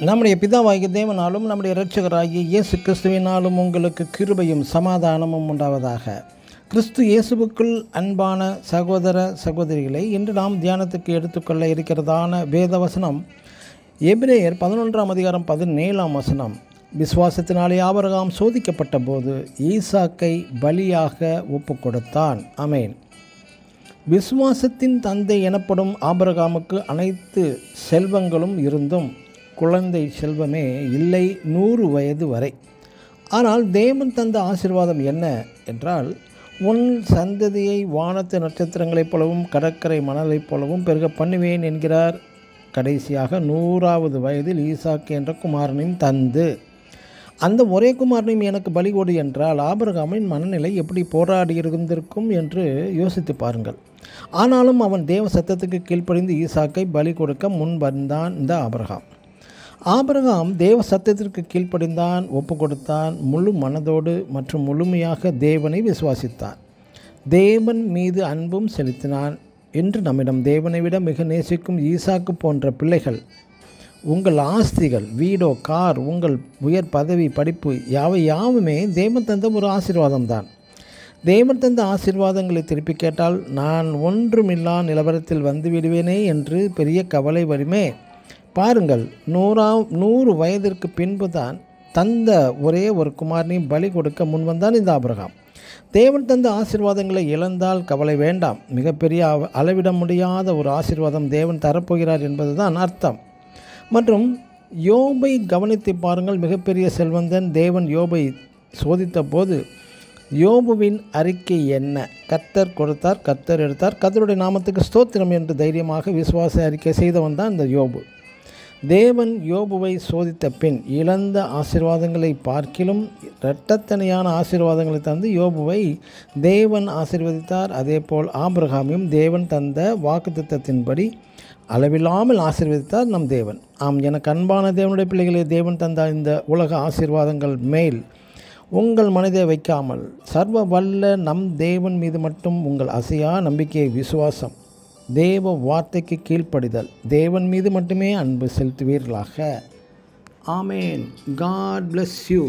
நம்முடைய பிதாவாகிய தேவனாலும் நம்முடைய இரட்சகராகிய இயேசு கிறிஸ்துவினாலும் உங்களுக்கு கிருபையும் சமாதானமும் உண்டாவதாக. கிறிஸ்து இயேசுவுக்குள் அன்பான சகோதர சகோதரிகளை இன்று நாம் தியானத்துக்கு எடுத்துக்கொள்ள இருக்கிறதான வேதவசனம் எபிரேயர் 11:17 விசுவாசத்தினாலே ஆபிரகாம் சோதிக்கப்பட்ட போது ஈசாக்கை பலியாக ஒப்பு கொடுத்தான். ஆமென். விசுவாசத்தின் தந்தை எனப்படும் ஆபிரகாமுக்கு அனைத்து செல்வங்களும் இருந்தும் குழந்தை செல்வமே இல்லை 100 வயது வரை. ஆனால் தேவன் தந்த ஆசீர்வாதம் என்ன என்றால், உன் சந்ததியை வானத்து நட்சத்திரங்களைப் போலவும் கடற்கரை மணலைப் போலவும் பெருக பண்ணுவேன் என்கிறார். கடைசியாக 100வது வயதில் ஈசாக்கு என்ற குமாரனையும் தந்து, அந்த ஒரே குமாரனையும் எனக்கு பலி கொடு என்றால் ஆபிரகாமின் மனநிலை எப்படி போராடி இருந்திருக்கும் என்று யோசித்து பாருங்கள். ஆனாலும் அவன் தேவ சத்தத்துக்கு கீழ்ப்படிந்து ஈசாக்கை பலி கொடுக்க முன் வந்தான். இந்த ஆபிரகாம் தேவ சத்தத்திற்கு கீழ்ப்படிந்தான், ஒப்பு கொடுத்தான், முழு மனதோடு மற்றும் முழுமையாக தேவனை விசுவாசித்தான், தேவன் மீது அன்பும் செலுத்தினான். இன்று நம்மிடம் தேவனை விட மிக நேசிக்கும் ஈசாக்கு போன்ற பிள்ளைகள், உங்கள் ஆஸ்திகள், வீடோ, கார், உங்கள் உயர் பதவி, படிப்பு யாவுமே தேவன் தந்த ஒரு ஆசீர்வாதம் தான். தேவன் தந்த ஆசீர்வாதங்களை திருப்பி கேட்டால் நான் ஒன்றுமில்லா நிலவரத்தில் வந்து விடுவேனே என்று பெரிய கவலை வருமே. பாருங்கள், 100 வயதிற்கு பின்பு தான் தந்த ஒரே ஒரு குமாரனையும் பலி கொடுக்க முன்வந்தான் இந்த ஆபிரகாம். தேவன் தந்த ஆசீர்வாதங்களை இழந்தால் கவலை வேண்டாம். மிகப்பெரிய அளவிட முடியாத ஒரு ஆசீர்வாதம் தேவன் தரப்போகிறார் என்பது தான் அர்த்தம். மற்றும் யோபை கவனித்து பாருங்கள். மிகப்பெரிய செல்வந்தன் தேவன் யோபை சோதித்த போது யோபுவின் அறிக்கை என்ன? கர்த்தர் கொடுத்தார், கர்த்தர் எடுத்தார், கர்த்தருடைய நாமத்துக்கு ஸ்தோத்திரம் என்று தைரியமாக விசுவாச அறிக்கை செய்தவன் தான் இந்த யோபு. தேவன் யோபுவை சோதித்த பின் இழந்த ஆசீர்வாதங்களை பார்க்கிலும் இரட்டத்தனையான ஆசீர்வாதங்களை தந்து யோபுவை தேவன் ஆசீர்வதித்தார். அதேபோல் ஆபிரகாமையும் தேவன் தந்த வாக்குத்தத்தத்தின்படி அளவில்லாமல் ஆசீர்வதித்தார் நம் தேவன். எனக்கு அன்பான தேவனுடைய பிள்ளைகளே, தேவன் தந்த இந்த உலக ஆசீர்வாதங்கள் மேல் உங்கள் மனதை வைக்காமல் சர்வ வல்ல நம் தேவன் மீது மட்டும் உங்கள் அசையா நம்பிக்கையை, விசுவாசம், தேவ வார்த்தைக்கு கீழ்ப்படிதல், தேவன் மீது மட்டுமே அன்பு செலுத்துவீர்களாக. ஆமேன். God bless you.